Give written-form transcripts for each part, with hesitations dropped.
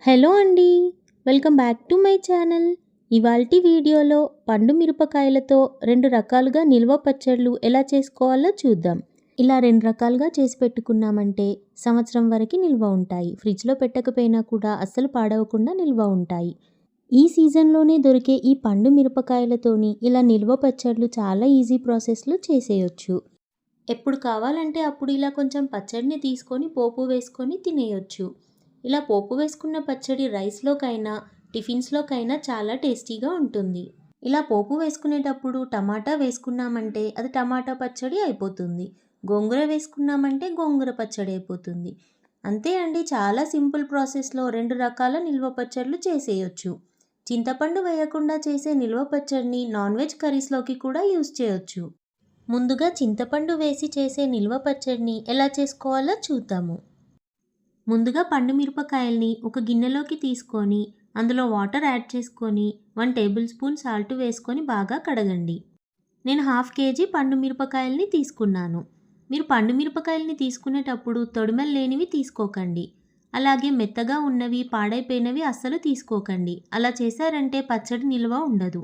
Hello అండి. Welcome back to my channel. ఇవాల్టి వీడియోలో పండు మిరపకాయలతో 2 రకాలుగా నిల్వ పచ్చళ్ళు ఎలా చేసుకోవాలో చూద్దాం. ఇలా 2 రకాలుగా చేసి పెట్టుకున్నామంటే సంవత్సరం వరకు నిల్వ ఉంటాయి. ఫ్రిడ్జ్‌లో పెట్టకపోయినా కూడా అస్సలు పాడవకుండా నిల్వ ఉంటాయి. ఈ సీజన్‌లోనే దొరికే ఈ పండు మిరపకాయలతోని ఇలా నిల్వ పచ్చళ్ళు చాలా ఈజీ ప్రాసెస్‌లో చేసేయొచ్చు. ఎప్పుడు కావాలంటే అప్పుడు ఇలా కొంచెం పచ్చడిని తీసుకొని పోపు వేసుకొని తినేయొచ్చు. ఇలా పోపు వేసుకున్న పచ్చడి రైస్‌లోకైనా, టిఫిన్స్‌లోకైనా చాలా టేస్టీగా ఉంటుంది. ఇలా పోపు వేసుకునేటప్పుడు టమాటా వేసుకున్నామంటే అది టమాటా పచ్చడి అయిపోతుంది. గోంగూర వేసుకున్నామంటే గోంగూర పచ్చడి అయిపోతుంది. అంతే అండి, చాలా సింపుల్ ప్రాసెస్‌లో 2 రకాల నిల్వ పచ్చళ్ళు చేసేయొచ్చు. చింతపండు వేయకుండా చేసే నిల్వ పచ్చడిని నాన్ వెజ్ కర్రీస్‌లోకి కూడా యూజ్ చేయొచ్చు. ముందుగా చింతపండు వేసి చేసే నిల్వ పచ్చడిని ఎలా చేసుకోవాలో చూద్దాము. ముందుగా పండు మిరపకాయల్ని ఒక గిన్నెలోకి తీసుకొని అందులో వాటర్ యాడ్ చేసుకొని 1 టేబుల్ స్పూన్ సాల్ట్ వేసుకొని బాగా కడగండి. నేను 1/2 కేజీ పండు మిరపకాయల్ని తీసుకున్నాను. మీరు పండు మిరపకాయల్ని తీసుకునేటప్పుడు తొడిమలు లేనివి తీసుకోకండి. అలాగే మెత్తగా ఉన్నవి, పాడైపోయినవి అస్సలు తీసుకోకండి. అలా చేశారంటే పచ్చడి నిల్వ ఉండదు.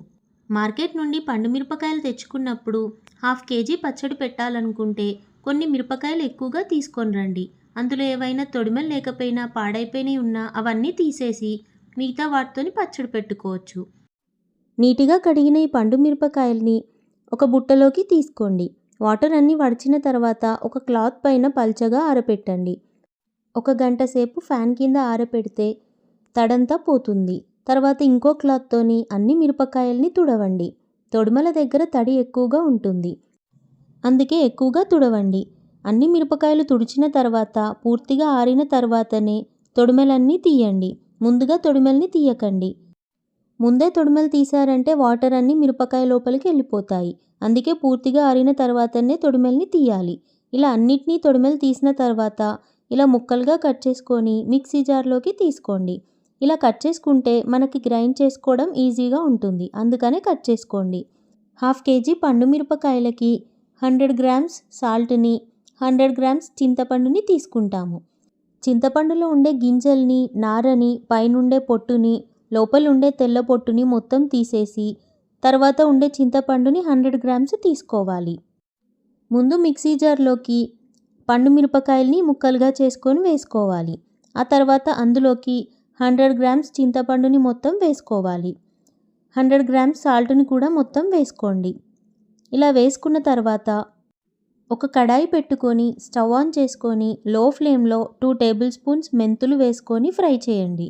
మార్కెట్ నుండి పండు మిరపకాయలు తెచ్చుకున్నప్పుడు 1/2 కేజీ పచ్చడి పెట్టాలనుకుంటే కొన్ని మిరపకాయలు ఎక్కువగా తీసుకొని రండి. అందులో ఏవైనా తొడిమలు లేకపోయినా, పాడైపోయినవి ఉన్నా అవన్నీ తీసేసి మిగతా వాటితోని పచ్చడి పెట్టుకోవచ్చు. నీట్‌గా కడిగిన ఈ పండు మిరపకాయల్ని ఒక బుట్టలోకి తీసుకోండి. వాటర్ అన్నీ వడిచిన తర్వాత ఒక క్లాత్ పైన పల్చగా ఆరపెట్టండి. ఒక గంట సేపు ఫ్యాన్ కింద ఆరపెడితే తడంతా పోతుంది. తర్వాత ఇంకో క్లాత్తోని అన్ని మిరపకాయల్ని తుడవండి. తొడిమల దగ్గర తడి ఎక్కువగా ఉంటుంది. అందుకే ఎక్కువగా తుడవండి. అన్ని మిరపకాయలు తుడిచిన తర్వాత పూర్తిగా ఆరిన తర్వాతనే తొడిమలన్నీ తీయండి. ముందుగా తొడిమల్ని తీయకండి. ముందే తొడిమలు తీశారంటే వాటర్ అన్నీ మిరపకాయ లోపలికి వెళ్ళిపోతాయి. అందుకే పూర్తిగా ఆరిన తర్వాతనే తొడిమల్ని తీయాలి. ఇలా అన్నిటినీ తొడిమలు తీసిన తర్వాత ఇలా ముక్కలుగా కట్ చేసుకొని మిక్సీ జార్లోకి తీసుకోండి. ఇలా కట్ చేసుకుంటే మనకి గ్రైండ్ చేసుకోవడం ఈజీగా ఉంటుంది. అందుకనే కట్ చేసుకోండి. 1/2 కేజీ పండు మిరపకాయలకి 100 గ్రామ్స్ సాల్ట్‌ని, 100 గ్రామ్స్ చింతపండుని తీసుకుంటాము. చింతపండులో ఉండే గింజల్ని, నారని, పైనుండే పొట్టుని, లోపలుండే తెల్ల పొట్టుని మొత్తం తీసేసి తర్వాత ఉండే చింతపండుని 100 గ్రామ్స్ తీసుకోవాలి. ముందు మిక్సీ జార్లోకి పండు మిరపకాయల్ని ముక్కలుగా చేసుకొని వేసుకోవాలి. ఆ తర్వాత అందులోకి 100 గ్రామ్స్ చింతపండుని మొత్తం వేసుకోవాలి. 100 గ్రామ్స్ సాల్ట్‌ని కూడా మొత్తం వేసుకోండి. ఇలా వేసుకున్న తర్వాత ఒక కడాయి పెట్టుకొని స్టవ్ ఆన్ చేసుకొని లో ఫ్లేమ్లో 2 టేబుల్ స్పూన్స్ మెంతులు వేసుకొని ఫ్రై చేయండి.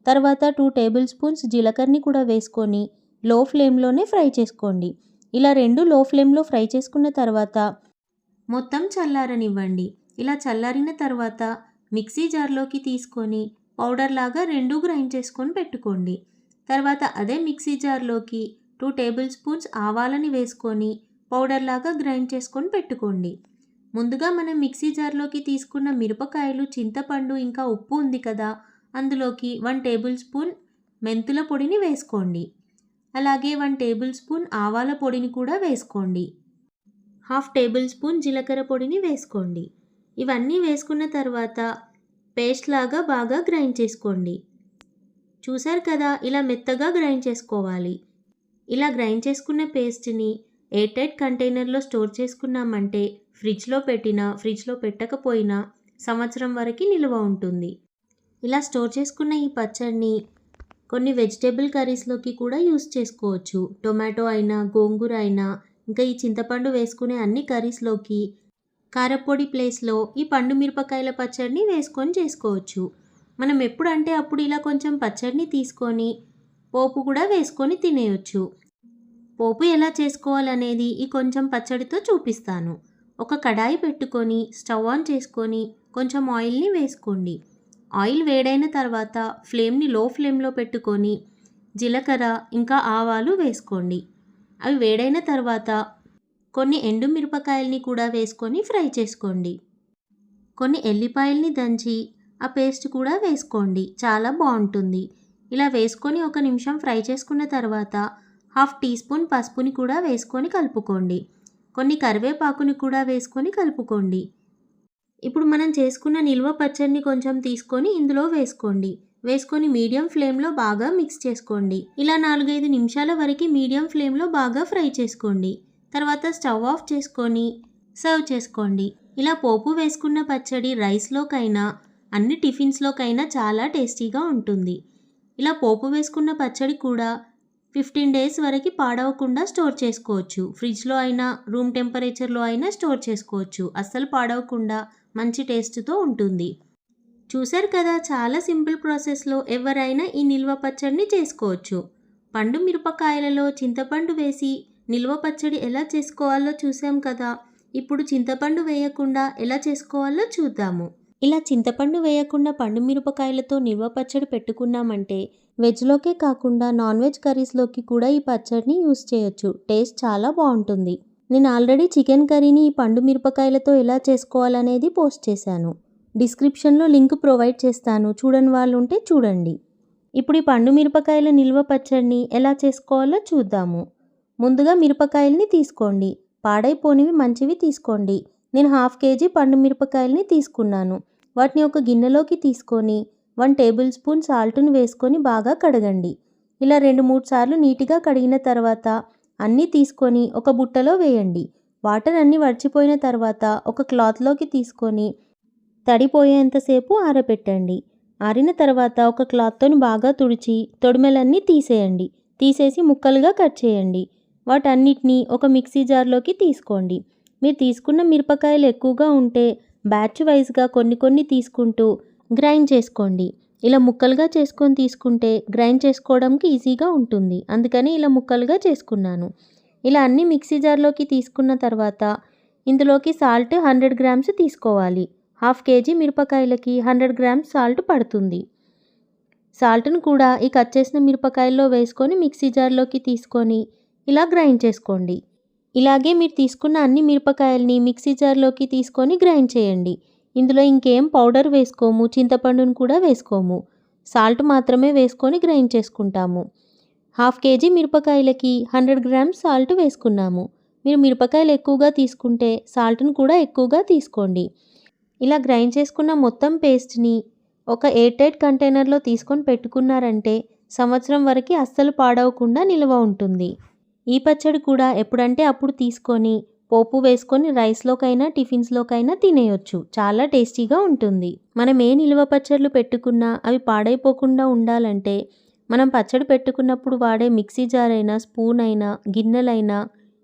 తర్వాత 2 టేబుల్ స్పూన్స్ జీలకర్రని కూడా వేసుకొని లో ఫ్లేమ్లోనే ఫ్రై చేసుకోండి. ఇలా 2 లో ఫ్లేమ్లో ఫ్రై చేసుకున్న తర్వాత మొత్తం చల్లారనివ్వండి. ఇలా చల్లారిన తర్వాత మిక్సీ జార్లోకి తీసుకొని పౌడర్ లాగా 2 గ్రైండ్ చేసుకొని పెట్టుకోండి. తర్వాత అదే మిక్సీ జార్లోకి 2 టేబుల్ స్పూన్స్ ఆవాలని వేసుకొని పౌడర్ లాగా గ్రైండ్ చేసుకొని పెట్టుకోండి. ముందుగా మనం మిక్సీ జార్లోకి తీసుకున్న మిరపకాయలు, చింతపండు ఇంకా ఉప్పు ఉంది కదా, అందులోకి 1 టేబుల్ స్పూన్ మెంతుల పొడిని వేసుకోండి. అలాగే 1 టేబుల్ స్పూన్ ఆవాల పొడిని కూడా వేసుకోండి. 1/2 టేబుల్ స్పూన్ జీలకర్ర పొడిని వేసుకోండి. ఇవన్నీ వేసుకున్న తర్వాత పేస్ట్ లాగా బాగా గ్రైండ్ చేసుకోండి. చూసారు కదా, ఇలా మెత్తగా గ్రైండ్ చేసుకోవాలి. ఇలా గ్రైండ్ చేసుకున్న పేస్ట్ని ఎయిర్ టైట్ కంటైనర్లో స్టోర్ చేసుకున్నామంటే ఫ్రిడ్జ్లో పెట్టకపోయినా సంవత్సరం వరకు నిల్వ ఉంటుంది. ఇలా స్టోర్ చేసుకున్న ఈ పచ్చడిని కొన్ని వెజిటేబుల్ కర్రీస్లోకి కూడా యూస్ చేసుకోవచ్చు. టొమాటో అయినా, గోంగూర అయినా, ఇంకా ఈ చింతపండు వేసుకునే అన్ని కర్రీస్లోకి కారపొడి ప్లేస్లో ఈ పండు మిరపకాయల పచ్చడిని వేసుకొని చేసుకోవచ్చు. మనం ఎప్పుడంటే అప్పుడు ఇలా కొంచెం పచ్చడిని తీసుకొని పోపు కూడా వేసుకొని తినేయొచ్చు. పోపు ఎలా చేసుకోవాలనేది ఈ కొంచెం పచ్చడితో చూపిస్తాను. ఒక కడాయి పెట్టుకొని స్టవ్ ఆన్ చేసుకొని కొంచెం ఆయిల్ని వేసుకోండి. ఆయిల్ వేడైన తర్వాత ఫ్లేమ్ని లో ఫ్లేమ్లో పెట్టుకొని జీలకర్ర ఇంకా ఆవాలు వేసుకోండి. అవి వేడైన తర్వాత కొన్ని ఎండు మిరపకాయల్ని కూడా వేసుకొని ఫ్రై చేసుకోండి. కొన్ని ఎల్లిపాయల్ని దంచి ఆ పేస్ట్ కూడా వేసుకోండి. చాలా బాగుంటుంది. ఇలా వేసుకొని 1 నిమిషం ఫ్రై చేసుకున్న తర్వాత 1/2 టీ స్పూన్ పసుపుని కూడా వేసుకొని కలుపుకోండి. కొన్ని కరివేపాకుని కూడా వేసుకొని కలుపుకోండి. ఇప్పుడు మనం చేసుకున్న నిల్వ పచ్చడిని కొంచెం తీసుకొని ఇందులో వేసుకోండి. వేసుకొని మీడియం ఫ్లేమ్లో బాగా మిక్స్ చేసుకోండి. ఇలా 4-5 నిమిషాల వరకు మీడియం ఫ్లేమ్లో బాగా ఫ్రై చేసుకోండి. తర్వాత స్టవ్ ఆఫ్ చేసుకొని సర్వ్ చేసుకోండి. ఇలా పోపు వేసుకున్న పచ్చడి రైస్లోకైనా అన్ని టిఫిన్స్లోకైనా చాలా టేస్టీగా ఉంటుంది. ఇలా పోపు వేసుకున్న పచ్చడి కూడా 15 డేస్ వరకు పాడవకుండా స్టోర్ చేసుకోవచ్చు. ఫ్రిడ్జ్లో అయినా రూమ్ టెంపరేచర్లో అయినా స్టోర్ చేసుకోవచ్చు. అస్సలు పాడవకుండా మంచి టేస్ట్తో ఉంటుంది. చూశారు కదా, చాలా సింపుల్ ప్రాసెస్లో ఎవరైనా ఈ నిల్వ పచ్చడిని చేసుకోవచ్చు. పండు మిరపకాయలలో చింతపండు వేసి నిల్వ పచ్చడి ఎలా చేసుకోవాలో చూసాం కదా. ఇప్పుడు చింతపండు వేయకుండా ఎలా చేసుకోవాలో చూద్దాము. ఇలా చింతపండు వేయకుండా పండు మిరపకాయలతో నిల్వ పచ్చడి పెట్టుకున్నామంటే వెజ్లోకే కాకుండా నాన్ వెజ్ కర్రీస్లోకి కూడా ఈ పచ్చడిని యూస్ చేయొచ్చు. టేస్ట్ చాలా బాగుంటుంది. నేను ఆల్రెడీ చికెన్ కర్రీని ఈ పండు మిరపకాయలతో ఎలా చేసుకోవాలనేది పోస్ట్ చేశాను. డిస్క్రిప్షన్లో లింక్ ప్రొవైడ్ చేస్తాను, చూడని వాళ్ళు ఉంటే చూడండి. ఇప్పుడు ఈ పండు మిరపకాయల నిల్వ పచ్చడిని ఎలా చేసుకోవాలో చూద్దాము. ముందుగా మిరపకాయల్ని తీసుకోండి. పాడైపోనివి మంచివి తీసుకోండి. నేను 1/2 kg పండు మిరపకాయల్ని తీసుకున్నాను. వాటిని ఒక గిన్నెలోకి తీసుకొని 1 టేబుల్ స్పూన్ సాల్ట్ను వేసుకొని బాగా కడగండి. ఇలా 2-3 సార్లు నీట్గా కడిగిన తర్వాత అన్నీ తీసుకొని ఒక బుట్టలో వేయండి. వాటర్ అన్నీ వడిచిపోయిన తర్వాత ఒక క్లాత్లోకి తీసుకొని తడిపోయేంతసేపు ఆరబెట్టండి. ఆరిన తర్వాత ఒక క్లాత్తో బాగా తుడిచి తొడిమెలన్నీ తీసేయండి. తీసేసి ముక్కలుగా కట్ చేయండి. వాటన్నిటిని ఒక మిక్సీ జార్లోకి తీసుకోండి. మీరు తీసుకున్న మిరపకాయలు ఎక్కువగా ఉంటే బ్యాచ్ వైజ్గా కొన్ని తీసుకుంటూ గ్రైండ్ చేసుకోండి. ఇలా ముక్కలుగా చేసుకొని తీసుకుంటే గ్రైండ్ చేసుకోవడానికి ఈజీగా ఉంటుంది. అందుకని ఇలా ముక్కలుగా చేసుకున్నాను. ఇలా అన్ని మిక్సీ జార్లోకి తీసుకున్న తర్వాత ఇందులోకి సాల్ట్ 100 గ్రామ్స్ తీసుకోవాలి. 1/2 kg మిరపకాయలకి 100 గ్రామ్స్ సాల్ట్ పడుతుంది. సాల్ట్ను కూడా ఈ కట్ చేసిన మిరపకాయల్లో వేసుకొని మిక్సీ జార్లోకి తీసుకొని ఇలా గ్రైండ్ చేసుకోండి. ఇలాగే మీరు తీసుకున్న అన్ని మిరపకాయల్ని మిక్సీ జార్లోకి తీసుకొని గ్రైండ్ చేయండి. ఇందులో ఇంకేం పౌడర్ వేసుకోము, చింతపండును కూడా వేసుకోము. సాల్ట్ మాత్రమే వేసుకొని గ్రైండ్ చేసుకుంటాము. 1/2 kg మిరపకాయలకి 100 గ్రామ్స్ సాల్ట్ వేసుకున్నాము. మీరు మిరపకాయలు ఎక్కువగా తీసుకుంటే సాల్ట్ను కూడా ఎక్కువగా తీసుకోండి. ఇలా గ్రైండ్ చేసుకున్న మొత్తం పేస్ట్ని ఒక ఎయిర్ టైట్ కంటైనర్లో తీసుకొని పెట్టుకున్నారంటే సంవత్సరం వరకు అస్సలు పాడవకుండా నిల్వ ఉంటుంది. ఈ పచ్చడి కూడా ఎప్పుడంటే అప్పుడు తీసుకొని పోపు వేసుకొని రైస్లోకైనా టిఫిన్స్లోకైనా తినేయొచ్చు. చాలా టేస్టీగా ఉంటుంది. మనం ఏ నిల్వ పచ్చళ్ళు పెట్టుకున్నా అవి పాడైపోకుండా ఉండాలంటే మనం పచ్చడి పెట్టుకున్నప్పుడు వాడే మిక్సీ జార్ అయినా, స్పూన్ అయినా, గిన్నెలైనా,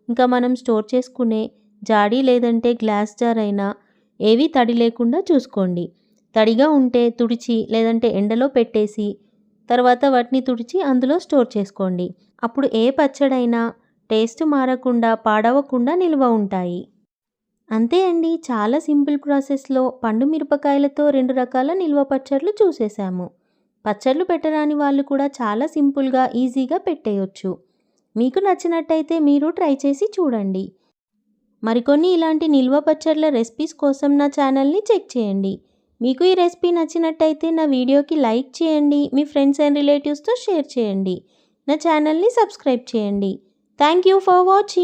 ఇంకా మనం స్టోర్ చేసుకునే జాడీ లేదంటే గ్లాస్ జార్ అయినా ఏవి తడి లేకుండా చూసుకోండి. తడిగా ఉంటే తుడిచి లేదంటే ఎండలో పెట్టేసి తర్వాత వాటిని తుడిచి అందులో స్టోర్ చేసుకోండి. అప్పుడు ఏ పచ్చడైనా టేస్ట్ మారకుండా పాడవకుండా నిల్వ ఉంటాయి. అంతే అండి, చాలా సింపుల్ ప్రాసెస్లో పండు మిరపకాయలతో 2 రకాల నిల్వ పచ్చళ్ళు చూసేసాము. పచ్చళ్ళు పెట్టరాని వాళ్ళు కూడా చాలా సింపుల్గా ఈజీగా పెట్టేయొచ్చు. మీకు నచ్చినట్టయితే మీరు ట్రై చేసి చూడండి. మరికొన్ని ఇలాంటి నిల్వ పచ్చళ్ళ రెసిపీస్ కోసం నా ఛానల్ని చెక్ చేయండి. మీకు ఈ రెసిపీ నచ్చినట్టయితే నా వీడియోకి లైక్ చేయండి, మీ ఫ్రెండ్స్ అండ్ రిలేటివ్స్తో షేర్ చేయండి. నా ఛానల్ని సబ్స్క్రైబ్ చేయండి. Thank you for watching.